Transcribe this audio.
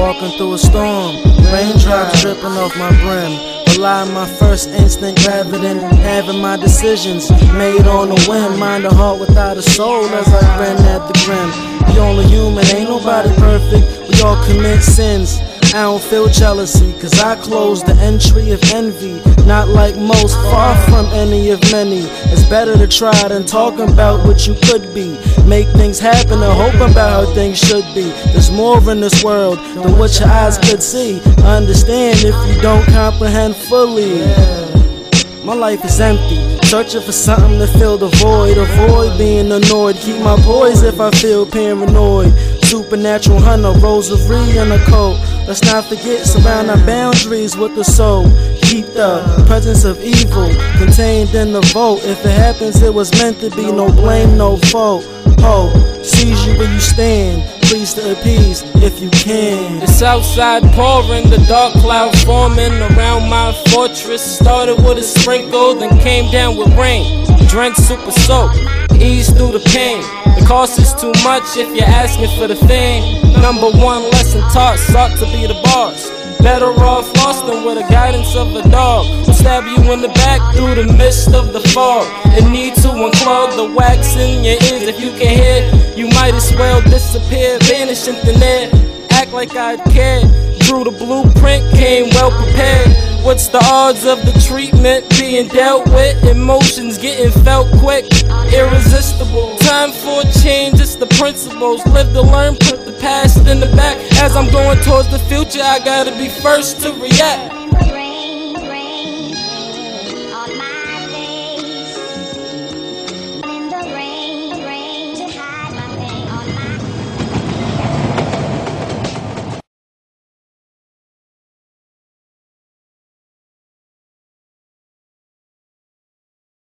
walking through a storm, raindrops dripping off my brim. Relying my first instinct rather than having my decisions made on a whim. Mind a heart without a soul as I grin at the grim. We only human, ain't nobody perfect, we all commit sins. I don't feel jealousy, cause I close the entry of envy. Not like most, far from any of many. It's better to try than talking about what you could be. Make things happen and hope about how things should be. There's more in this world than what your eyes could see. Understand if you don't comprehend fully. My life is empty, searching for something to fill the void. Avoid being annoyed, keep my poise if I feel paranoid. Supernatural hunter, rosary in a coat. Let's not forget, surround our boundaries with the soul. Keep the presence of evil contained in the vault. If it happens, it was meant to be. No blame, no fault. Oh, sees you where you stand, please to appease if you can. It's outside pouring, the dark cloud forming around my fortress. Started with a sprinkle, then came down with rain. Drank super soap, ease through the pain. The cost is too much if you're asking for the fame. Number one lesson taught, sought to be the boss. Better off lost than with the guidance of a dog. Will stab you in the back through the mist of the fog. And need to unclog the wax in your ears. If you can hear, you might as well disappear, vanish in thin air. Act like I cared. Drew the blueprint, came well prepared. What's the odds of the treatment being dealt with? Emotions getting felt quick, irresistible. Time for change, it's the principles. Live to learn, put the past in the back. As I'm going towards the future, I gotta be first to react.